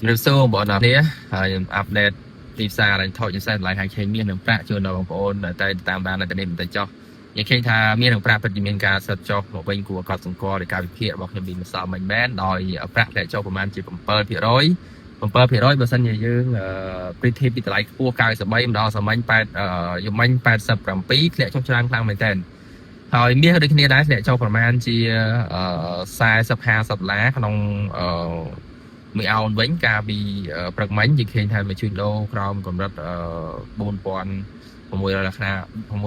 Nếu số bọn nó này updateទីផ្សារឡើងថយជាពិសេសឡើងហាងឆេងមាននឹងប្រាក់ជួយដល់បងប្អូនតែតាមដាននៅនេះតែចុះយើងឃើញថាមាននឹងប្រាក់ពិតជាមានការសិតចុះមកវិញគួរកត់សម្គាល់ដោយការវិភាគរបស់ខ្ញុំពីម្សិលមិញមែនដោយប្រាក់ធ្លាក់ចុះប្រមាណជា7%បើសិនជាយើងព្រីធីពីតម្លៃខ្ពស់93ម្ដងសម័យ8យមិញ87ធ្លាក់ចុះច្រើនខ្លាំងមែនទែនហើយមាសដូចគ្នាដែរធ្លាក់ចុះប្រមាណជា40-50 ដុល្លារក្នុងមួយអោនវិញកាលពីព្រឹកមិញយើងឃើញថាមួយជួញដូរក្រោមកម្រិត4600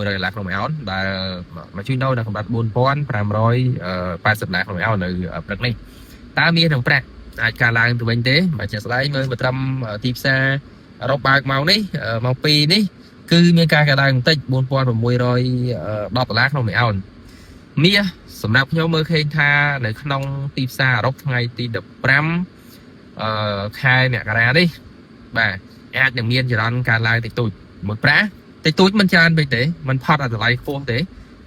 ដុល្លារក្នុងមួយអោនដែលមួយជួញដូរនៅកម្រិត4580 ដុល្លារក្នុងមួយអោននៅព្រឹកនេះតើមាសនិងប្រាក់អាចកើនឡើងទៅវិញទេបើជាក់ស្ដែងមើលមកត្រឹមទីផ្សារអឺរ៉ុបបើកម៉ោងនេះម៉ោង2នេះគឺមានការកើនឡើងបន្តិច4610 ដុល្លារក្នុងមួយអោនមាសសម្រាប់ខ្ញុំមើលឃើញថានៅក្នុងទីផ្សារអឺរ៉ុបថ្ងៃទី15ខែមករានេះបាទអាចនឹងមានចរន្តការឡើងតិចតួចមួយប្រាក់តិចតួចមិនច្រើនពេកទេមិនផុតតម្លៃខ្ពស់ទេ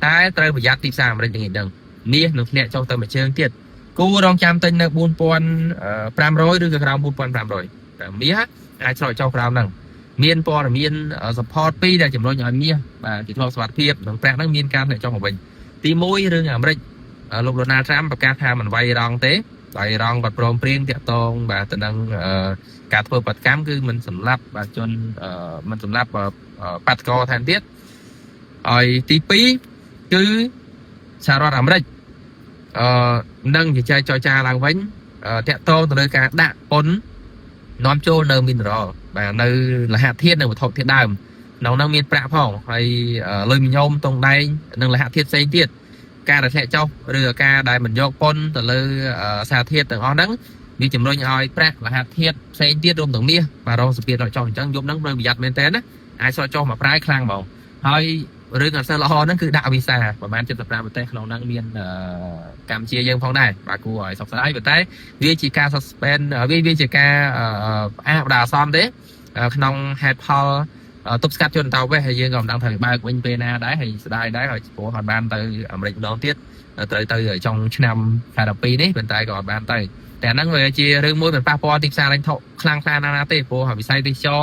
តែត្រូវប្រយ័ត្នទីផ្សារអាមេរិកយ៉ាងនេះដឹងមាសនឹងធ្លាក់ចុះទៅមួយជើងទៀតគូរងចាំទិញនៅ4500ឬក៏ក្រោម4500តែមាសអាចឆ្លងចុះក្រោមហ្នឹងមានព័ត៌មាន support 2ដែលជំរុញឲ្យមាសបាទជាធ្លាប់សុវត្ថិភាពនិងប្រាក់ហ្នឹងមានការធ្លាក់ចុះមកវិញទី1រឿងអាមេរិកលោក Donald Trump ប្រកាសថាមិនវាយរងទេហើយរងបាត់ព្រមព្រៀងតាក់ទងបាទទៅនឹងការធ្វើបាតកម្មគឺមិនសម្លាប់បាទជនមិនសម្លាប់បាតកោថែមទៀតហើយទី2គឺសហរដ្ឋអាមេរិកនឹងជជែកចរចាឡើងវិញតាក់ទងទៅលើការដាក់ពន្ធនាំចូលនៅ mineral បាទនៅលះធាតុនិងវត្ថុធាតុដើមក្នុងនោះមានប្រាក់ផងហើយលុយមញោមតុងដែងនិងលះធាតុផ្សេងទៀតការដែលធ្លាក់ចុះឬការដែលមិនយកពន្ធទៅលើសារធាតុទាំងអស់ហ្នឹងវាជំរុញឲ្យប្រាក់លះធាតុផ្សេងទៀតរួមទាំងមាសបាទរងសម្ពាធដល់ចុះអញ្ចឹងយប់ហ្នឹងត្រូវប្រយ័ត្នមែនតើណាអាចសក់ចុះមកប្រាយខ្លាំងហ្មងហើយរឿងអសល្អហ្នឹងគឺដាក់វីសាប្រហែល75ប្រទេសក្នុងហ្នឹងមានកម្ពុជាយើងផងដែរបាទគួរឲ្យសោកស្ដាយប៉ុន្តែវាជាការ suspend វាជាការផ្អាកបណ្ដាអាសន្នទេក្នុង head poll ទប់ស្កាត់ជនតោវេសហើយយើងក៏មិនដឹងថាវាបើកវិញពេលណាដែរហើយស្ដាយដែរហើយព្រោះអត់បានទៅអាមេរិកម្ដងទៀតត្រូវទៅចុងឆ្នាំ2012នេះប៉ុន្តែក៏អត់បានទៅតែហ្នឹងវាជារឿងមួយមិនប៉ះពាល់ទីផ្សារលេងថោខ្លាំងខ្លាណាទេព្រោះវិស័យទេសចរ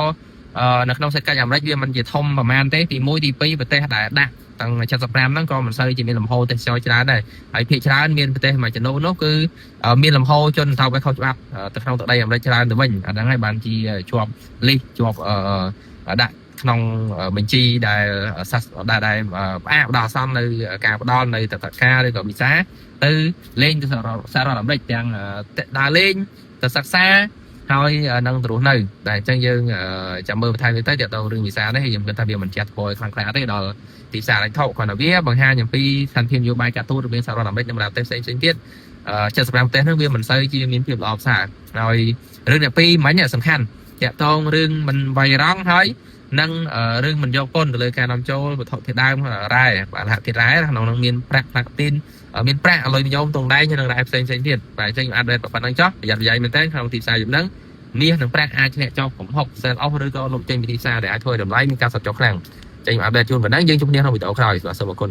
នៅក្នុងសេដ្ឋកិច្ចអាមេរិកវាមិនជាធំប្រហែលទេទី1ទី2ប្រទេសដែលដាក់តាំង75ហ្នឹងក៏មិនសូវជាមានលំហូរទេសចរច្រើនដែរហើយភាគច្រើនមានប្រទេសមួយចំនួននោះគឺមានលំហូរជនតោវេសខុសច្បាប់ទៅក្នុងទឹកដីអាមេរិកច្រើនទៅវិញអាហ្នឹងហើយបានជាជាប់លិសជាប់ដាក់ក្នុងបញ្ជីដែលផ្អាកដល់អាសន្ននៅការផ្ដល់នៅទឹកការឬក៏វីសាទៅលេងទៅសហរដ្ឋអាមេរិកទាំងដើរលេងទៅសិក្សាហើយនឹងទៅរស់នៅតែអញ្ចឹងយើងចាំមើលបន្ថែមទៅដល់រឿងវីសានេះខ្ញុំគិតថាវាមិនចាត់ធ្វើឲ្យខ្លាំងក្លាទេដល់ទីផ្សារលេងថោគ្រាន់តែវាបង្ហាញអំពីស្ថានភាពនយោបាយការទូតរវាងសហរដ្ឋអាមេរិកនិងប្រទេសផ្សេងទៀត75ប្រទេសហ្នឹងវាមិនសូវជាមានភាពល្អផ្សារហើយរឿងអ្នកពីរមិញសំខាន់តាក់ទងរឿងមិនវាយរងហើយនឹងរឿងមិនយកពន្ធទៅលើការនាំចូលវត្ថុធាតុដើមរ៉ែបាទលះធាតុរ៉ែក្នុងនោះមានប្រាក់ផ្លាទីនមានប្រាក់លុយនិយមតុងដែងនិងរ៉ែផ្សេងទៀតបាទអញ្ចឹងអាត់ដេតប៉ុណ្្នឹងចុះប្រយ័ត្នប្រយែងមែនតើក្នុងទីផ្សារយប់ហ្នឹងមាសនិងប្រាក់អាចធ្លាក់ចុះកំហុក sell off ឬក៏លុបចេញពីទីផ្សារដែលអាចធ្វើឲ្យតម្លៃមានការសត់ចុះខ្លាំងចេញអាប់ដេតជូនប៉ុណ្ណឹងយើងជួបគ្នាក្នុងវីដេអូក្រោយបាទសូមអរគុណ